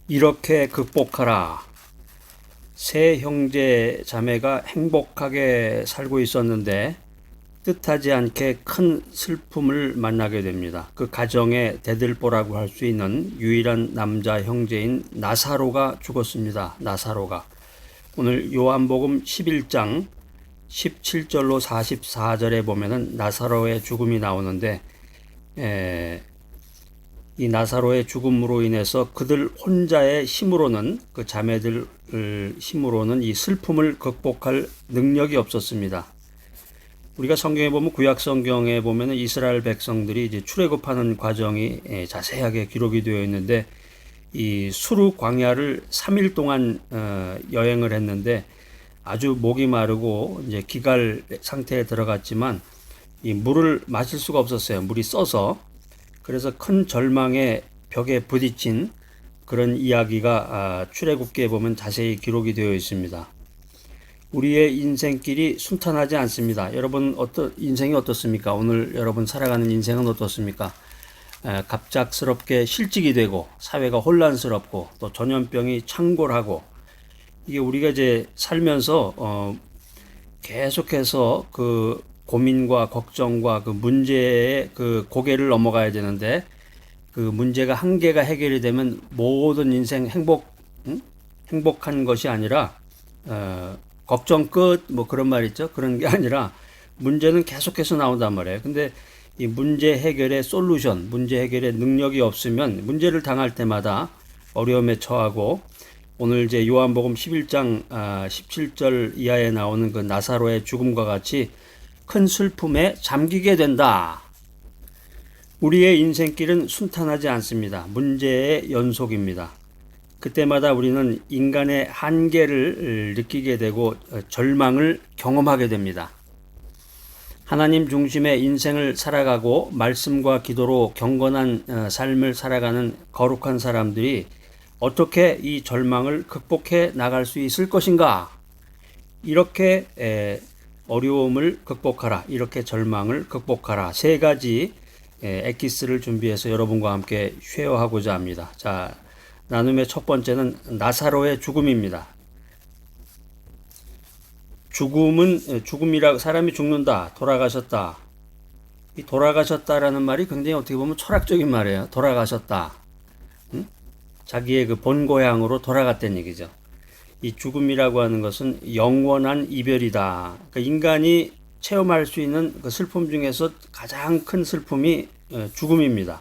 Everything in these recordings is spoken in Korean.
이렇게 극복하라. 세 형제 자매가 행복하게 살고 있었는데 뜻하지 않게 큰 슬픔을 만나게 됩니다. 그 가정의 대들보라고 할 수 있는 유일한 남자 형제인 나사로가 죽었습니다. 나사로가. 오늘 요한복음 11장 17절로 44절에 보면은 나사로의 죽음이 나오는데 이 나사로의 죽음으로 인해서 그들 혼자의 힘으로는, 그 자매들 힘으로는 이 슬픔을 극복할 능력이 없었습니다. 우리가 성경에 보면, 구약 성경에 보면 이스라엘 백성들이 이제 출애굽하는 과정이 자세하게 기록이 되어 있는데, 이 수르 광야를 3일 동안 여행을 했는데 아주 목이 마르고 이제 기갈 상태에 들어갔지만 이 물을 마실 수가 없었어요. 물이 써서. 그래서 큰 절망의 벽에 부딪힌 그런 이야기가 출애굽기에 보면 자세히 기록이 되어 있습니다. 우리의 인생길이 순탄하지 않습니다. 여러분 인생이 어떻습니까? 오늘 여러분 살아가는 인생은 어떻습니까? 갑작스럽게 실직이 되고 사회가 혼란스럽고 또 전염병이 창궐하고, 이게 우리가 이제 살면서 계속해서 그 고민과 걱정과 그 문제에 그 고개를 넘어가야 되는데, 그 문제가 한 개가 해결이 되면 모든 인생 행복한 것이 아니라 걱정 끝 뭐 그런 말 있죠. 그런 게 아니라 문제는 계속해서 나온단 말이에요. 근데 이 문제 해결의 솔루션, 문제 해결의 능력이 없으면 문제를 당할 때마다 어려움에 처하고, 오늘 이제 요한복음 11장 17절 이하에 나오는 그 나사로의 죽음과 같이 큰 슬픔에 잠기게 된다. 우리의 인생길은 순탄하지 않습니다. 문제의 연속입니다. 그때마다 우리는 인간의 한계를 느끼게 되고 절망을 경험하게 됩니다. 하나님 중심의 인생을 살아가고 말씀과 기도로 경건한 삶을 살아가는 거룩한 사람들이 어떻게 이 절망을 극복해 나갈 수 있을 것인가? 이렇게 어려움을 극복하라, 이렇게 절망을 극복하라, 세 가지 엑기스를 준비해서 여러분과 함께 쉐어하고자 합니다. 자, 나눔의 첫 번째는 나사로의 죽음입니다. 죽음이라, 사람이 죽는다, 돌아가셨다. 이 돌아가셨다라는 말이 굉장히 어떻게 보면 철학적인 말이에요. 돌아가셨다. 응? 자기의 그 본고향으로 돌아갔다는 얘기죠. 이 죽음이라고 하는 것은 영원한 이별이다. 그러니까 인간이 체험할 수 있는 그 슬픔 중에서 가장 큰 슬픔이 죽음입니다.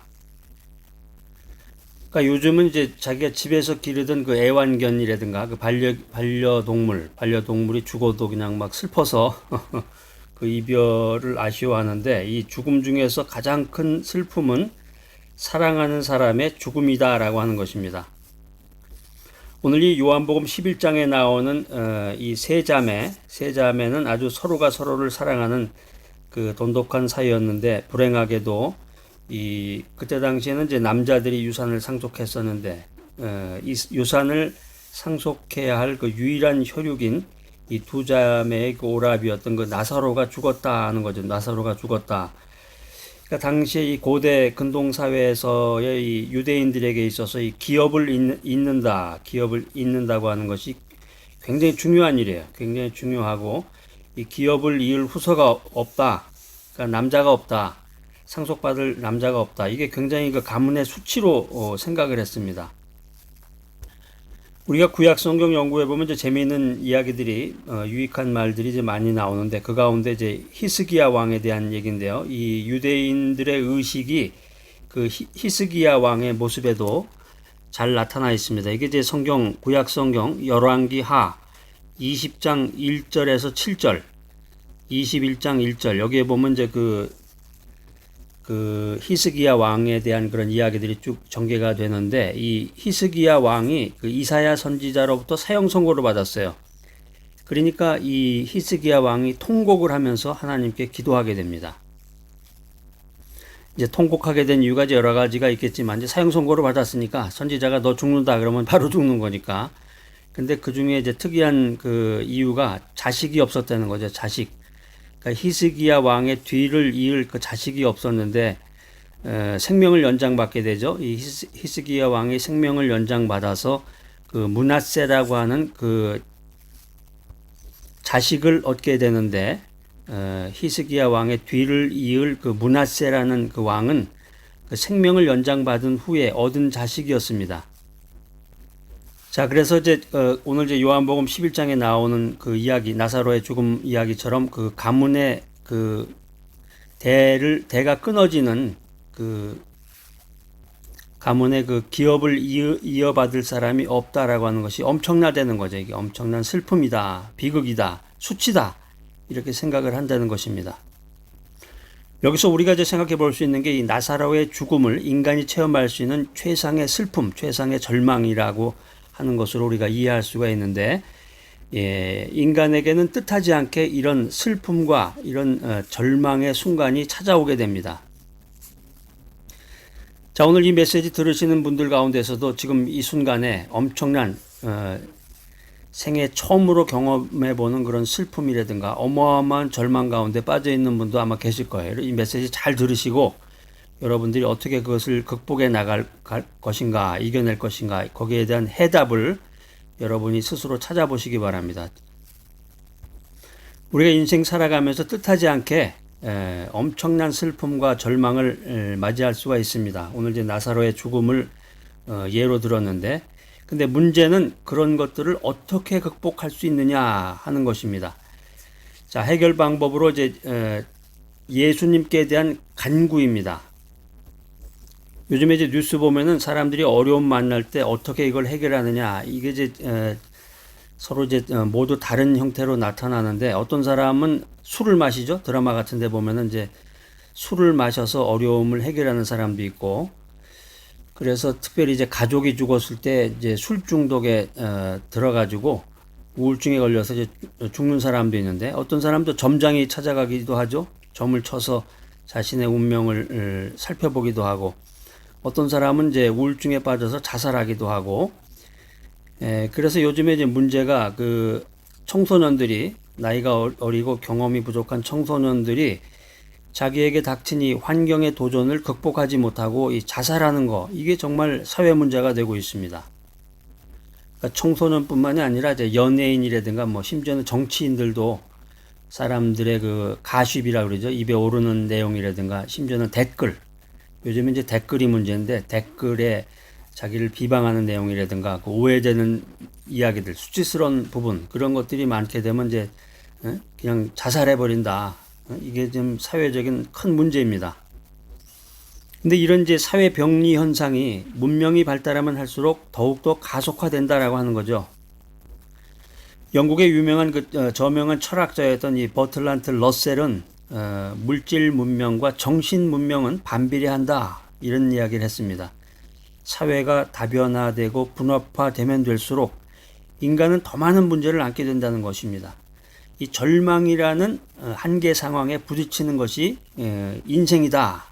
그러니까 요즘은 이제 자기가 집에서 기르던 그 애완견이라든가 그 반려동물이 죽어도 그냥 막 슬퍼서 그 이별을 아쉬워하는데, 이 죽음 중에서 가장 큰 슬픔은 사랑하는 사람의 죽음이다라고 하는 것입니다. 오늘 이 요한복음 11장에 나오는 이 세 자매는 아주 서로가 서로를 사랑하는 그 돈독한 사이였는데, 불행하게도 그때 당시에는 이제 남자들이 유산을 상속했었는데, 이 유산을 상속해야 할 그 유일한 혈육인 이 두 자매의 그 오랍이었던 그 나사로가 죽었다 하는 거죠. 나사로가 죽었다. 그러니까 당시에 이 고대 근동 사회에서의 이 유대인들에게 있어서 이 기업을 잇는다고 하는 것이 굉장히 중요한 일이에요. 굉장히 중요하고, 이 기업을 이을 후손가 없다. 그러니까 남자가 없다. 상속받을 남자가 없다. 이게 굉장히 그 가문의 수치로 생각을 했습니다. 우리가 구약 성경 연구해 보면 이제 재미있는 이야기들이, 유익한 말들이 이제 많이 나오는데, 그 가운데 이제 히스기야 왕에 대한 얘기인데요. 이 유대인들의 의식이 그 히스기야 왕의 모습에도 잘 나타나 있습니다. 이게 이제 구약 성경 열왕기 하 20장 1절에서 7절, 21장 1절, 여기에 보면 이제 그 히스기야 왕에 대한 그런 이야기들이 쭉 전개가 되는데, 이 히스기야 왕이 그 이사야 선지자로부터 사형 선고를 받았어요. 그러니까 이 히스기야 왕이 통곡을 하면서 하나님께 기도하게 됩니다. 이제 통곡하게 된 이유가 이제 여러 가지가 있겠지만, 이제 사형 선고를 받았으니까 선지자가 너 죽는다 그러면 바로 죽는 거니까. 근데 그 중에 이제 특이한 그 이유가 자식이 없었다는 거죠. 자식. 그러니까 히스기야 왕의 뒤를 이을 그 자식이 없었는데, 생명을 연장받게 되죠. 이 히스기야 왕이 생명을 연장받아서 그 므낫세라고 하는 그 자식을 얻게 되는데, 히스기야 왕의 뒤를 이을 그 므낫세라는 그 왕은 그 생명을 연장받은 후에 얻은 자식이었습니다. 자, 그래서 이제 오늘 이제 요한복음 11장에 나오는 그 이야기, 나사로의 죽음 이야기처럼 그 가문의 그 대가 끊어지는 그 가문의 그 기업을 이어받을 사람이 없다라고 하는 것이 엄청나다는 거죠. 이게 엄청난 슬픔이다, 비극이다, 수치다, 이렇게 생각을 한다는 것입니다. 여기서 우리가 이제 생각해 볼 수 있는 게 이 나사로의 죽음을 인간이 체험할 수 있는 최상의 슬픔, 최상의 절망이라고 하는 것으로 우리가 이해할 수가 있는데, 인간에게는 뜻하지 않게 이런 슬픔과 이런 절망의 순간이 찾아오게 됩니다. 자, 오늘 이 메시지 들으시는 분들 가운데서도 지금 이 순간에 엄청난 생애 처음으로 경험해보는 그런 슬픔이라든가 어마어마한 절망 가운데 빠져있는 분도 아마 계실 거예요. 이 메시지 잘 들으시고 여러분들이 어떻게 그것을 극복해 나갈 것인가, 이겨낼 것인가, 거기에 대한 해답을 여러분이 스스로 찾아보시기 바랍니다. 우리가 인생 살아가면서 뜻하지 않게 엄청난 슬픔과 절망을 맞이할 수가 있습니다. 오늘 이제 나사로의 죽음을 예로 들었는데, 근데 문제는 그런 것들을 어떻게 극복할 수 있느냐 하는 것입니다. 자, 해결 방법으로 이제 예수님께 대한 간구입니다. 요즘에 이제 뉴스 보면은 사람들이 어려움 만날 때 어떻게 이걸 해결하느냐, 이게 이제 서로 이제 모두 다른 형태로 나타나는데, 어떤 사람은 술을 마시죠. 드라마 같은 데 보면은 이제 술을 마셔서 어려움을 해결하는 사람도 있고, 그래서 특별히 이제 가족이 죽었을 때 이제 술 중독에 들어가지고 우울증에 걸려서 이제 죽는 사람도 있는데, 어떤 사람도 점장이 찾아가기도 하죠. 점을 쳐서 자신의 운명을 살펴보기도 하고, 어떤 사람은 이제 우울증에 빠져서 자살하기도 하고, 그래서 요즘에 이제 문제가 그 청소년들이, 나이가 어리고 경험이 부족한 청소년들이 자기에게 닥친 이 환경의 도전을 극복하지 못하고 이 자살하는 거, 이게 정말 사회 문제가 되고 있습니다. 그러니까 청소년뿐만이 아니라 이제 연예인이라든가 뭐 심지어는 정치인들도 사람들의 그 가십이라고 그러죠. 입에 오르는 내용이라든가 심지어는 댓글, 요즘에 이제 댓글이 문제인데 댓글에 자기를 비방하는 내용이라든가 그 오해되는 이야기들, 수치스러운 부분, 그런 것들이 많게 되면 이제 그냥 자살해버린다. 이게 좀 사회적인 큰 문제입니다. 근데 이런 이제 사회 병리 현상이 문명이 발달하면 할수록 더욱더 가속화된다라고 하는 거죠. 영국의 유명한 저명한 철학자였던 이 버틀란트 러셀은 물질 문명과 정신 문명은 반비례한다, 이런 이야기를 했습니다. 사회가 다변화되고 분업화되면 될수록 인간은 더 많은 문제를 안게 된다는 것입니다. 이 절망이라는 한계 상황에 부딪히는 것이 인생이다.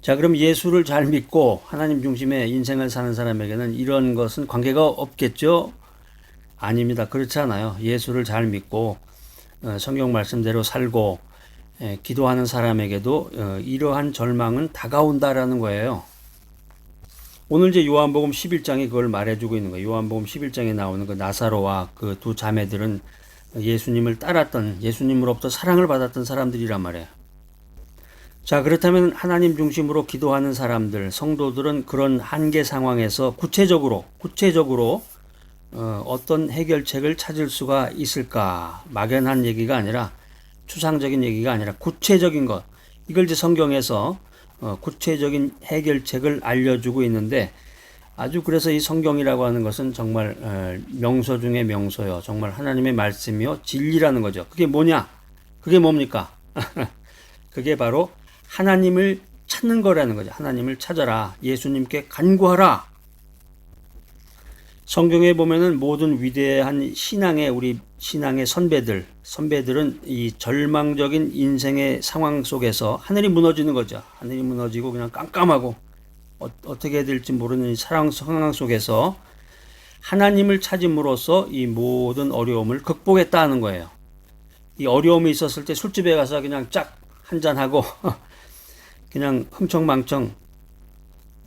자, 그럼 예수를 잘 믿고 하나님 중심의 인생을 사는 사람에게는 이런 것은 관계가 없겠죠? 아닙니다. 그렇지 않아요. 예수를 잘 믿고 성경 말씀대로 살고 기도하는 사람에게도 이러한 절망은 다가온다라는 거예요. 오늘 이제 요한복음 11장이 그걸 말해주고 있는 거예요. 요한복음 11장에 나오는 그 나사로와 그 두 자매들은 예수님을 따랐던, 예수님으로부터 사랑을 받았던 사람들이란 말이에요. 자, 그렇다면 하나님 중심으로 기도하는 사람들, 성도들은 그런 한계 상황에서 구체적으로 어떤 해결책을 찾을 수가 있을까? 막연한 얘기가 아니라, 추상적인 얘기가 아니라 구체적인 것, 이걸 이제 성경에서 구체적인 해결책을 알려주고 있는데, 아주 그래서 이 성경이라고 하는 것은 정말 명소 중에 명소요. 정말 하나님의 말씀이요, 진리라는 거죠. 그게 뭐냐? 그게 뭡니까? 그게 바로 하나님을 찾는 거라는 거죠. 하나님을 찾아라. 예수님께 간구하라. 성경에 보면은 모든 위대한 우리 신앙의 선배들은 이 절망적인 인생의 상황 속에서 하늘이 무너지는 거죠. 하늘이 무너지고 그냥 깜깜하고 어떻게 해야 될지 모르는 이 상황 속에서 하나님을 찾음으로써 이 모든 어려움을 극복했다는 거예요. 이 어려움이 있었을 때 술집에 가서 그냥 쫙 한잔하고 그냥 흥청망청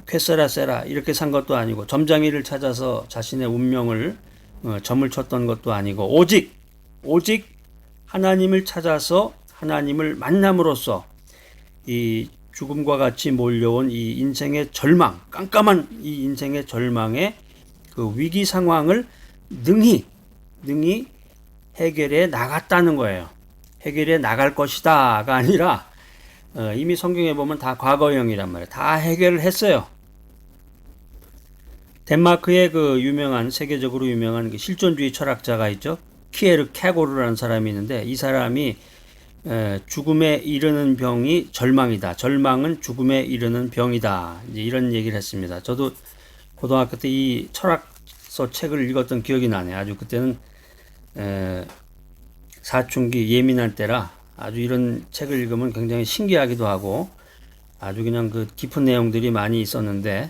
쾌세라세라 이렇게 산 것도 아니고 점장이를 찾아서 자신의 운명을 점을 쳤던 것도 아니고 오직 하나님을 찾아서 하나님을 만남으로써 이 죽음과 같이 몰려온 이 인생의 절망, 깜깜한 이 인생의 절망의 그 위기 상황을 능히 해결해 나갔다는 거예요. 해결해 나갈 것이다가 아니라 이미 성경에 보면 다 과거형이란 말이에요. 다 해결을 했어요. 덴마크의 그 세계적으로 유명한 그 실존주의 철학자가 있죠. 키에르 케고르라는 사람이 있는데 이 사람이 죽음에 이르는 병이 절망이다. 절망은 죽음에 이르는 병이다. 이제 이런 얘기를 했습니다. 저도 고등학교 때 이 철학서 책을 읽었던 기억이 나네요. 아주 그때는 사춘기 예민한 때라 아주 이런 책을 읽으면 굉장히 신기하기도 하고 아주 그냥 그 깊은 내용들이 많이 있었는데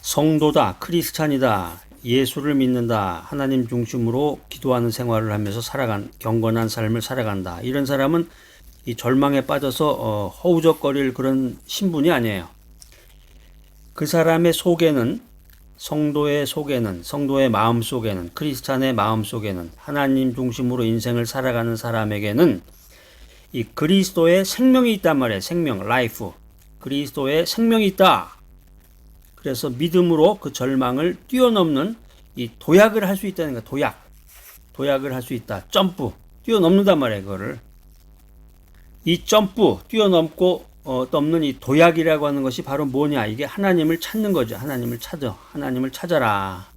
성도다, 크리스찬이다, 예수를 믿는다, 하나님 중심으로 기도하는 생활을 하면서 경건한 삶을 살아간다. 이런 사람은 이 절망에 빠져서 허우적거릴 그런 신분이 아니에요. 그 사람의 속에는 성도의 마음 속에는, 크리스찬의 마음 속에는, 하나님 중심으로 인생을 살아가는 사람에게는 이 그리스도의 생명이 있단 말이에요. 생명, 라이프. 그리스도의 생명이 있다. 그래서 믿음으로 그 절망을 뛰어넘는 이 도약을 할 수 있다는 거야. 도약을 할 수 있다. 점프. 뛰어넘는단 말이에요. 그거를. 이 점프, 뛰어넘고 넘는 이 도약이라고 하는 것이 바로 뭐냐? 이게 하나님을 찾는 거죠. 하나님을 찾아라.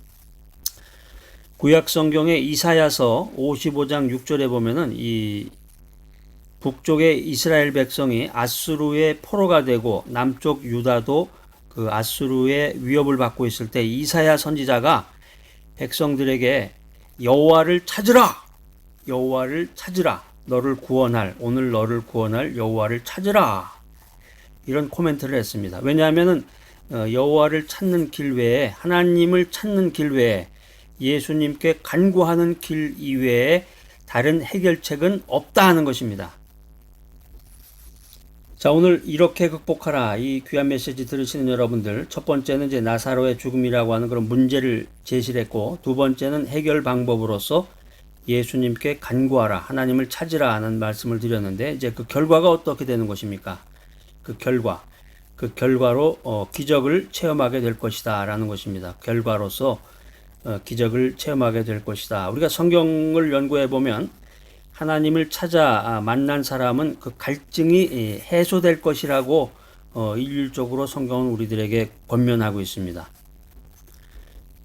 구약 성경의 이사야서 55장 6절에 보면은 이 북쪽의 이스라엘 백성이 아수르의 포로가 되고 남쪽 유다도 그 아수르의 위협을 받고 있을 때 이사야 선지자가 백성들에게 여호와를 찾으라. 오늘 너를 구원할 여호와를 찾으라. 이런 코멘트를 했습니다. 왜냐하면은 여호와를 찾는 길 외에, 하나님을 찾는 길 외에, 예수님께 간구하는 길 이외에 다른 해결책은 없다 하는 것입니다. 자, 오늘 이렇게 극복하라. 이 귀한 메시지 들으시는 여러분들, 첫 번째는 이제 나사로의 죽음이라고 하는 그런 문제를 제시를 했고, 두 번째는 해결 방법으로서 예수님께 간구하라, 하나님을 찾으라 하는 말씀을 드렸는데, 이제 그 결과가 어떻게 되는 것입니까? 그 결과로 기적을 체험하게 될 것이다 라는 것입니다. 결과로서 기적을 체험하게 될 것이다. 우리가 성경을 연구해 보면 하나님을 찾아 만난 사람은 그 갈증이 해소될 것이라고 일률적으로 성경은 우리들에게 권면하고 있습니다.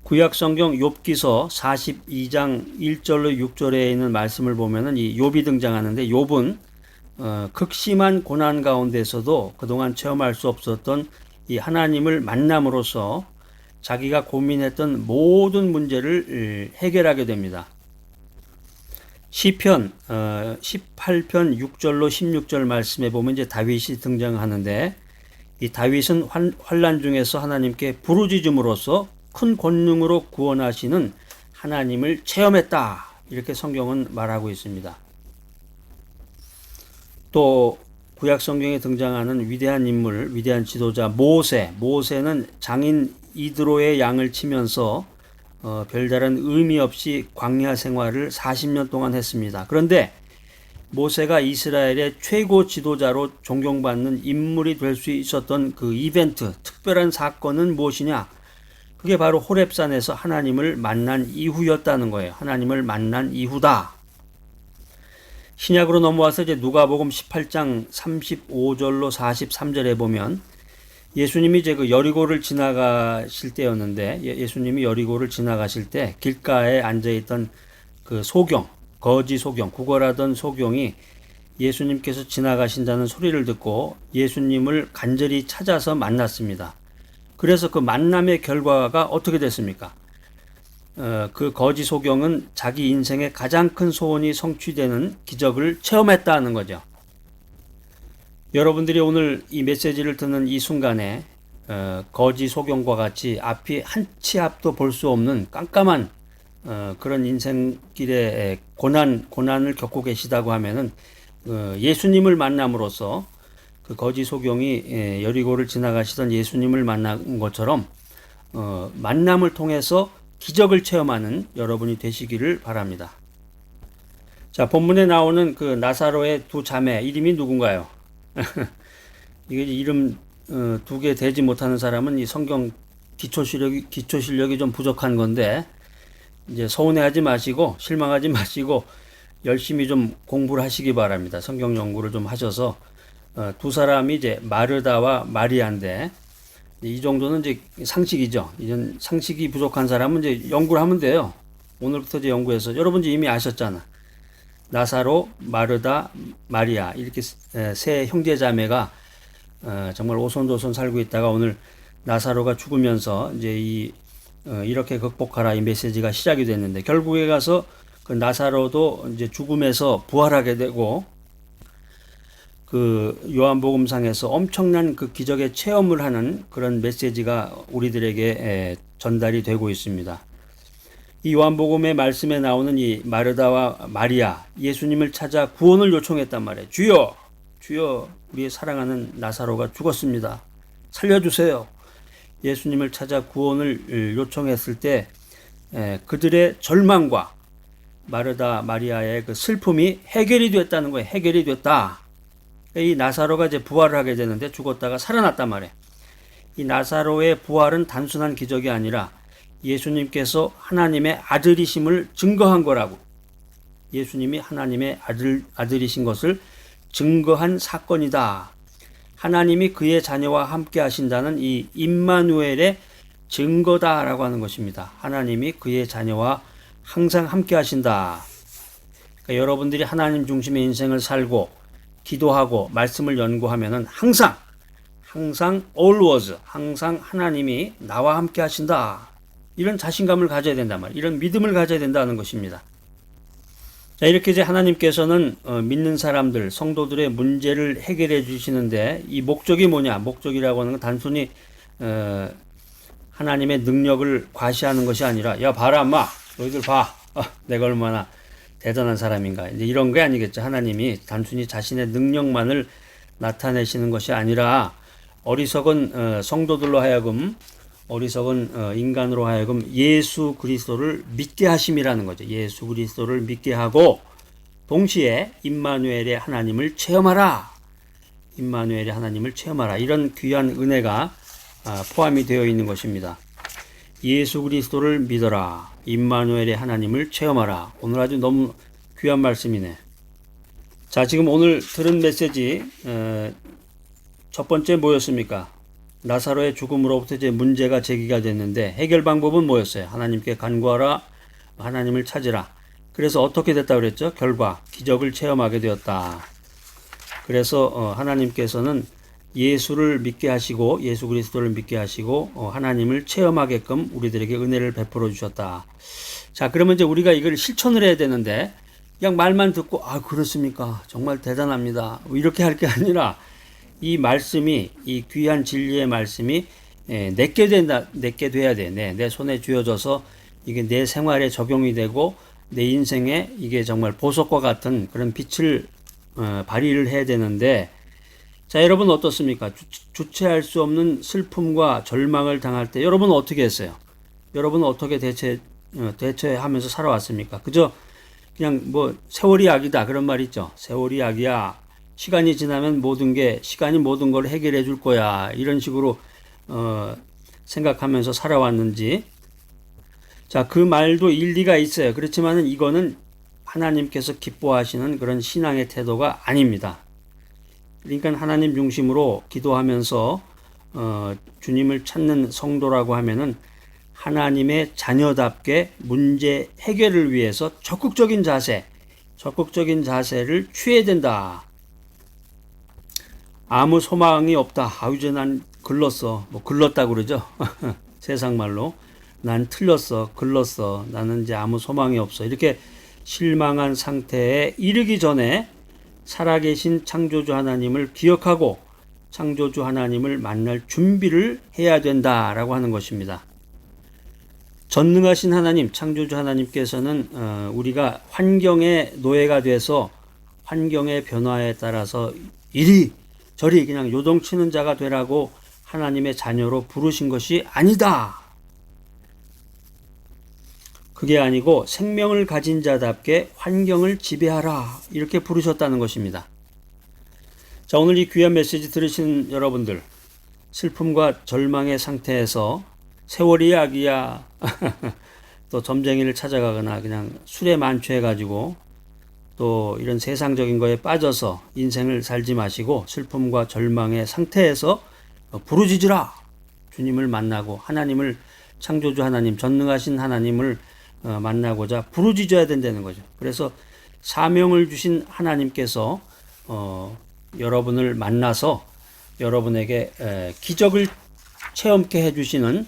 구약 성경 욥기서 42장 1절로 6절에 있는 말씀을 보면은 이 욥이 등장하는데, 욥은 극심한 고난 가운데서도 그동안 체험할 수 없었던 이 하나님을 만남으로써 자기가 고민했던 모든 문제를 해결하게 됩니다. 시편 18편 6절로 16절 말씀에 보면 이제 다윗이 등장하는데, 이 다윗은 환난 중에서 하나님께 부르짖음으로써 큰 권능으로 구원하시는 하나님을 체험했다. 이렇게 성경은 말하고 있습니다. 또 구약 성경에 등장하는 위대한 인물, 위대한 지도자 모세는 장인 이드로의 양을 치면서 별다른 의미 없이 광야 생활을 40년 동안 했습니다. 그런데 모세가 이스라엘의 최고 지도자로 존경받는 인물이 될 수 있었던 그 이벤트, 특별한 사건은 무엇이냐? 그게 바로 호렙산에서 하나님을 만난 이후였다는 거예요. 하나님을 만난 이후다. 신약으로 넘어와서 이제 누가복음 18장 35절로 43절에 보면 예수님이 이제 그 여리고를 지나가실 때였는데, 예수님이 여리고를 지나가실 때 길가에 앉아있던 그 거지 소경, 구걸하던 소경이 예수님께서 지나가신다는 소리를 듣고 예수님을 간절히 찾아서 만났습니다. 그래서 그 만남의 결과가 어떻게 됐습니까? 그 거지 소경은 자기 인생의 가장 큰 소원이 성취되는 기적을 체험했다는 거죠. 여러분들이 오늘 이 메시지를 듣는 이 순간에 거지 소경과 같이 앞이 한 치 앞도 볼 수 없는 깜깜한 그런 인생길에 고난을 겪고 계시다고 하면은 예수님을 만남으로써 그 거지 소경이 여리고를 지나가시던 예수님을 만난 것처럼 만남을 통해서 기적을 체험하는 여러분이 되시기를 바랍니다. 자, 본문에 나오는 그 나사로의 두 자매 이름이 누군가요? 이게 이름 두 개 되지 못하는 사람은 이 성경 기초 실력이 좀 부족한 건데, 이제 서운해하지 마시고 실망하지 마시고 열심히 좀 공부를 하시기 바랍니다. 성경 연구를 좀 하셔서 두 사람이 이제 마르다와 마리아인데, 이 정도는 이제 상식이죠. 이전 상식이 부족한 사람은 이제 연구를 하면 돼요. 오늘부터 이제 연구해서 여러분 이미 아셨잖아. 나사로, 마르다, 마리아 이렇게 세 형제자매가 정말 오손도손 살고 있다가 오늘 나사로가 죽으면서 이제 이렇게 극복하라 이 메시지가 시작이 됐는데, 결국에 가서 그 나사로도 이제 죽음에서 부활하게 되고, 그 요한복음상에서 엄청난 그 기적의 체험을 하는 그런 메시지가 우리들에게 전달이 되고 있습니다. 이 요한복음의 말씀에 나오는 이 마르다와 마리아, 예수님을 찾아 구원을 요청했단 말이에요. 주여, 주여, 우리의 사랑하는 나사로가 죽었습니다. 살려주세요. 예수님을 찾아 구원을 요청했을 때 그들의 절망과 마르다 마리아의 그 슬픔이 해결이 됐다는 거예요. 해결이 됐다. 이 나사로가 이제 부활을 하게 되는데 죽었다가 살아났단 말이에요. 이 나사로의 부활은 단순한 기적이 아니라 예수님께서 하나님의 아들이심을 증거한 거라고. 예수님이 하나님의 아들이신 것을 증거한 사건이다. 하나님이 그의 자녀와 함께 하신다는 이 임마누엘의 증거다라고 하는 것입니다. 하나님이 그의 자녀와 항상 함께 하신다. 그러니까 여러분들이 하나님 중심의 인생을 살고 기도하고 말씀을 연구하면은 항상 always 항상 하나님이 나와 함께 하신다. 이런 자신감을 가져야 된단 말이에요. 이런 믿음을 가져야 된다는 것입니다. 자, 이렇게 이제 하나님께서는 믿는 사람들, 성도들의 문제를 해결해 주시는데, 이 목적이 뭐냐? 목적이라고 하는 건 단순히 하나님의 능력을 과시하는 것이 아니라, 야 봐라 엄마, 너희들 봐, 내가 얼마나 대단한 사람인가, 이제 이런 게 아니겠죠. 하나님이 단순히 자신의 능력만을 나타내시는 것이 아니라 어리석은 성도들로 하여금, 어리석은 인간으로 하여금 예수 그리스도를 믿게 하심이라는 거죠. 예수 그리스도를 믿게 하고 동시에 임마누엘의 하나님을 체험하라. 임마누엘의 하나님을 체험하라. 이런 귀한 은혜가 포함이 되어 있는 것입니다. 예수 그리스도를 믿어라. 임마누엘의 하나님을 체험하라. 오늘 아주 너무 귀한 말씀이네. 자, 지금 오늘 들은 메시지 첫 번째 뭐였습니까? 나사로의 죽음으로부터 이제 문제가 제기가 됐는데, 해결 방법은 뭐였어요? 하나님께 간구하라, 하나님을 찾으라. 그래서 어떻게 됐다 그랬죠? 결과 기적을 체험하게 되었다. 그래서 하나님께서는 예수를 믿게 하시고, 예수 그리스도를 믿게 하시고 하나님을 체험하게끔 우리들에게 은혜를 베풀어 주셨다. 자, 그러면 이제 우리가 이걸 실천을 해야 되는데, 그냥 말만 듣고 그렇습니까? 정말 대단합니다. 이렇게 할 게 아니라, 이 말씀이, 이 귀한 진리의 말씀이 내게 돼야 돼. 내 손에 쥐어져서 이게 내 생활에 적용이 되고 내 인생에 이게 정말 보석과 같은 그런 빛을 발휘를 해야 되는데, 자, 여러분 어떻습니까? 주체할 수 없는 슬픔과 절망을 당할 때 여러분은 어떻게 했어요? 여러분은 어떻게 대처하면서 살아왔습니까? 그저 그냥 뭐 세월이 약이다 그런 말 있죠. 세월이 약이야. 시간이 지나면 시간이 모든 걸 해결해 줄 거야. 이런 식으로 생각하면서 살아왔는지. 자, 그 말도 일리가 있어요. 그렇지만은 이거는 하나님께서 기뻐하시는 그런 신앙의 태도가 아닙니다. 그러니까 하나님 중심으로 기도하면서 주님을 찾는 성도라고 하면은 하나님의 자녀답게 문제 해결을 위해서 적극적인 자세를 취해야 된다. 아무 소망이 없다. 이제 난 글렀어. 글렀다 그러죠. 세상 말로. 난 틀렸어. 글렀어. 나는 이제 아무 소망이 없어. 이렇게 실망한 상태에 이르기 전에 살아계신 창조주 하나님을 기억하고 창조주 하나님을 만날 준비를 해야 된다라고 하는 것입니다. 전능하신 하나님, 창조주 하나님께서는 우리가 환경의 노예가 돼서 환경의 변화에 따라서 이리 저리 그냥 요동치는 자가 되라고 하나님의 자녀로 부르신 것이 아니다. 그게 아니고 생명을 가진 자답게 환경을 지배하라. 이렇게 부르셨다는 것입니다. 자, 오늘 이 귀한 메시지 들으신 여러분들, 슬픔과 절망의 상태에서 세월이 약이야 또 점쟁이를 찾아가거나 그냥 술에 만취해가지고 또 이런 세상적인 거에 빠져서 인생을 살지 마시고 슬픔과 절망의 상태에서 부르짖으라. 주님을 만나고 하나님을, 창조주 하나님, 전능하신 하나님을 만나고자 부르짖어야 된다는 거죠. 그래서 사명을 주신 하나님께서 여러분을 만나서 여러분에게 기적을 체험케 해주시는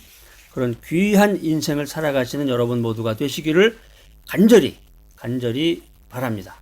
그런 귀한 인생을 살아가시는 여러분 모두가 되시기를 간절히 바랍니다.